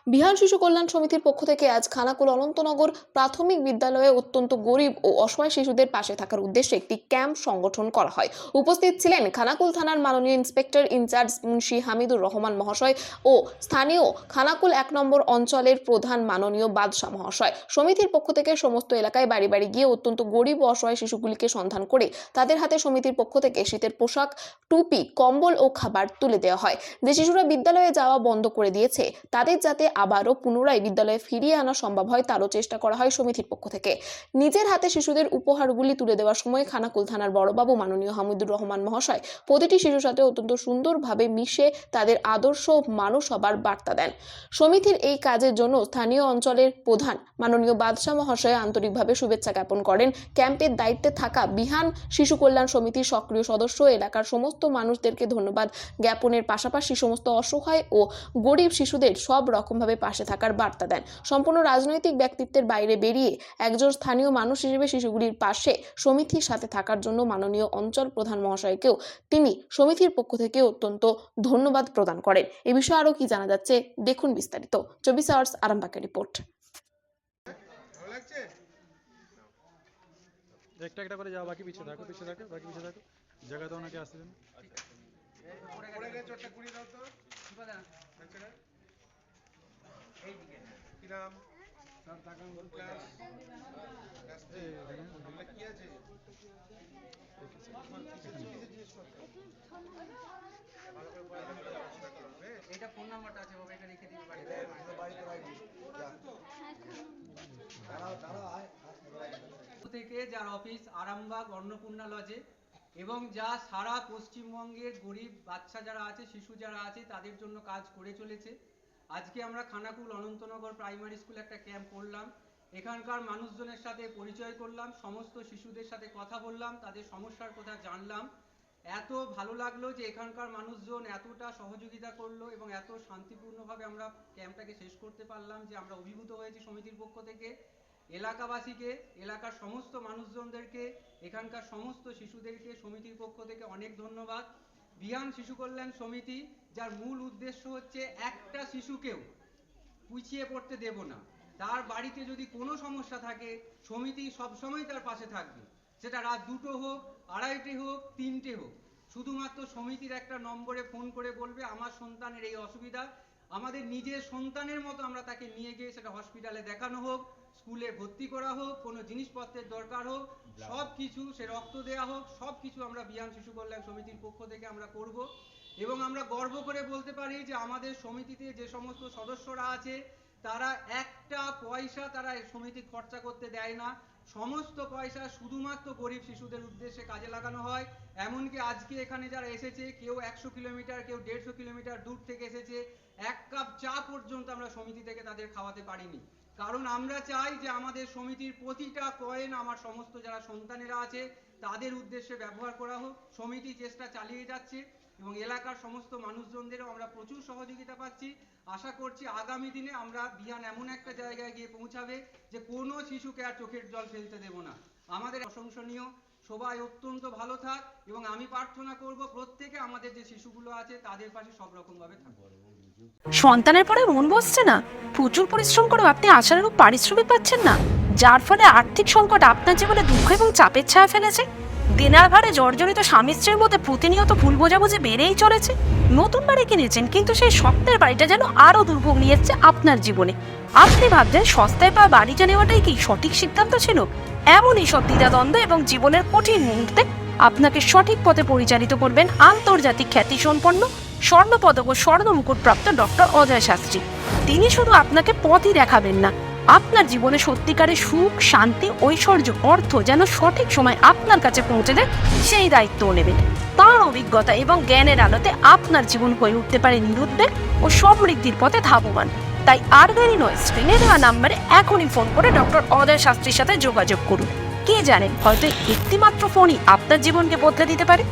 বিহার শিশু কল্যাণ সমিতির পক্ষ থেকে আজ খানাকুল অনন্তনগর প্রাথমিক বিদ্যালয়ে অত্যন্ত গরিব ও অসহায় শিশুদের পাশে থাকার উদ্দেশ্যে একটি ক্যাম্প সংগঠন করা হয়। উপস্থিত ছিলেন খানাকুল থানার মাননীয় ইন্সপেক্টর ইনচার্জ মুন্সি হামিদুর রহমান মহাশয় ও স্থানীয় খানাকুল 1 নম্বর অঞ্চলের প্রধান মাননীয় বাদশাহ মহাশয়। সমিতির পক্ষ থেকে সমস্ত এলাকায় বাড়ি বাড়ি গিয়ে অত্যন্ত গরিব ও অসহায় শিশুগুলিকে সন্ধান করে তাদের হাতে সমিতির পক্ষ থেকে শীতের পোশাক, টুপি, কম্বল ও খাবার তুলে দেওয়া হয়। যে শিশুরা বিদ্যালয়ে যাওয়া বন্ধ করে দিয়েছে তাদের যাতে আবারও পুনরায় বিদ্যালয়ে ফিরিয়ে আনা সম্ভব হয় তারও চেষ্টা করা হয় সমিতির পক্ষ থেকে। নিজের হাতে শিশুদের উপহারগুলি তুলে দেওয়ার সময় খানাকুল থানার বড়বাবু মাননীয় হামিদুর রহমান মহাশয় প্রতিটি শিশুর সাথে অত্যন্ত সুন্দরভাবে মিশে তাদের আদর্শ মানুষ হবার বার্তা দেন। সমিতির এই কাজের জন্য স্থানীয় অঞ্চলের প্রধান মাননীয় বাদশাহ মহাশয় আন্তরিকভাবে শুভেচ্ছা জ্ঞাপন করেন। ক্যাম্পের দায়িত্বে থাকা বিহান শিশু কল্যাণ সমিতির সক্রিয় সদস্য এলাকার সমস্ত মানুষদেরকে ধন্যবাদ জ্ঞাপনের পাশাপাশি সমস্ত অসহায় ও গরিব শিশুদের সব রকমভাবে পাশে থাকার বার্তা দেন। সম্পূর্ণ রাজনৈতিক ব্যক্তিত্বের বাইরে বেরিয়ে একজন স্থানীয় মানুষ হিসেবে শিশুগুলির পাশে সমিতির সাথে থাকার জন্য মাননীয় অঞ্চল প্রধান মহাশয়কেও তিনি সমিতির পক্ষ থেকে অত্যন্ত ধন্যবাদ প্রদান করেন। এ বিষয়ে আরো কি জানা যাচ্ছে দেখুন বিস্তারিত 24 আওয়ার্স আরামবাগের রিপোর্ট। একটা একটা করে যাও, বাকি পিছে থাকো, বাকি পিছে থাকো, জায়গা দাও নাকি আসতে দেন। পড়ে গেছে চটটা কুড়ি দাও তো এইদিকে কি নাম স্যার তাকান ক্লাস কি আছে এটা ফোন নাম্বারটা আছে বাবা, এটা রেখে দিন বাড়িতে থেকে যার অফিস আরামবাগ অন্নপূর্ণা লজে এবং যা সারা পশ্চিমবঙ্গের গরিব বাচ্চা যারা আছে, শিশু যারা আছে তাদের জন্য কাজ করে চলেছে। আজকে আমরা খানাকুল অনন্তনগর প্রাইমারি স্কুলে একটা ক্যাম্প করলাম। এখানকার মানুষজনের সাথে পরিচয় করলাম, সমস্ত শিশুদের সাথে কথা বললাম, তাদের সমস্যার কথা জানলাম। এত ভালো লাগলো যে এখানকার মানুষজন এতটা সহযোগিতা করলো এবং এত শান্তিপূর্ণভাবে আমরা ক্যাম্পটাকে শেষ করতে পারলাম যে আমরা অভিভূত হয়েছি সমিতির পক্ষ থেকে। এলাকাবাসীকে, এলাকার সমস্ত মানুষজনদেরকে, এখানকার সমস্ত শিশুদেরকে সমিতির পক্ষ থেকে অনেক ধন্যবাদ। বিহান শিশু কল্যাণ সমিতি যার মূল উদ্দেশ্য হচ্ছে একটা শিশুকেও পিছিয়ে পড়তে দেব না। তার বাড়িতে যদি কোনো সমস্যা থাকে সমিতি সবসময় তার পাশে থাকবে, সেটা রাত 2টো হোক, 2:30টে হোক, 3টে হোক। শুধুমাত্র সমিতির একটা নম্বরে ফোন করে বলবে আমার সন্তানের এই অসুবিধা। আমাদের নিজের সন্তানের মতো আমরা তাকে নিয়ে গিয়ে সেটা হসপিটালে দেখানো হোক, স্কুলে ভর্তি করা হোক, কোনো জিনিসপত্রের দরকার হোক, সব কিছু, সে রক্ত দেওয়া হোক, সব কিছু আমরা বিহান শিশু কল্যাণ সমিতির পক্ষ থেকে আমরা করব। এবং আমরা গর্ব করে বলতে পারি যে আমাদের সমিতিতে যে সমস্ত সদস্যরা আছে তারা একটা পয়সা তারা সমিতি খরচা করতে দেয় না। সমস্ত পয়সা শুধুমাত্র গরিব শিশুদের উদ্দেশ্যে কাজে লাগানো হয়। এমনকি আজকে এখানে যারা এসেছে কেউ 100 কিলোমিটার, কেউ 150 কিলোমিটার দূর থেকে এসেছে, 1 কাপ চা পর্যন্ত আমরা সমিতি থেকে তাদের খাওয়াতে পারিনি। কারণ আমরা চাই যে আমাদের সমিতির প্রতিটা কয়েন আমার সমস্ত যারা সন্তানেরা আছে তাদের উদ্দেশ্যে ব্যবহার করা হোক। সমিতি চেষ্টা চালিয়ে যাচ্ছে এবং এলাকার সমস্ত মানুষজনদেরও আমরা প্রচুর সহযোগিতা পাচ্ছি। আশা করছি আগামী দিনে আমরা বিহান এমন একটা জায়গায় গিয়ে পৌঁছাবে যে কোনো শিশুকে আর চোখের জল ফেলতে দেব না। আমাদের প্রশংসনীয়, সবাই অত্যন্ত ভালো থাক এবং আমি প্রার্থনা করব প্রত্যেকে আমাদের যে শিশুগুলো আছে তাদের পাশে সব রকম ভাবে থাকবে। সন্তানের পরে মন বসছে না, প্রচুর পরিশ্রম করেও আপনি আশানুরূপ পারিশ্রমিক পাচ্ছেন না, যার ফলে আর্থিক সংকট আপনার জীবনে দুঃখ এবং চাপের ছায়া ফেলেছে। দেনার ভারে জর্জরিত স্বামী স্ত্রীর মধ্যে প্রতিনিয়ত ভুল বোঝাবুঝি বেড়েই চলেছে। নতুন বাড়ি কিনেছেন কিন্তু সেই স্বপ্নের বাড়িটা যেন আরো দুর্ভোগ নিয়ে এসেছে আপনার জীবনে। আপনি ভাবছেন সস্তায় পাওয়া বাড়িটা নেওয়াটাই কি সঠিক সিদ্ধান্ত ছিল? এমনই সব দ্বিধাদ্বন্দ্ব এবং জীবনের কঠিন মুহূর্তে আপনাকে সঠিক পথে পরিচালিত করবেন আন্তর্জাতিক খ্যাতিসম্পন্ন স্বর্ণপদক ও স্বর্ণ মুকুট প্রাপ্ত ডক্টর অজয় শাস্ত্রী। তিনি শুধু আপনাকে পথই দেখাবেন না, আপনার জীবনে সত্যিকারের সুখ, শান্তি, ঐশ্বর্য, অর্থ যেন সঠিক সময় আপনার কাছে পৌঁছে দেয় সেই দায়িত্বও নেবেন। তাঁর অভিজ্ঞতা এবং জ্ঞানের আলোতে আপনার জীবন হয়ে উঠতে পারে নিরুদ্বেগ ও সমৃদ্ধির পথে ধাবমান। তাই আর দেরি নয়, স্ক্রিনে দেওয়া নাম্বারে এখনই ফোন করে ডক্টর অজয় শাস্ত্রীর সাথে যোগাযোগ করুন। কে জানেন, হয়তো একটিমাত্র ফোনই আপনার জীবনকে বদলে দিতে পারে।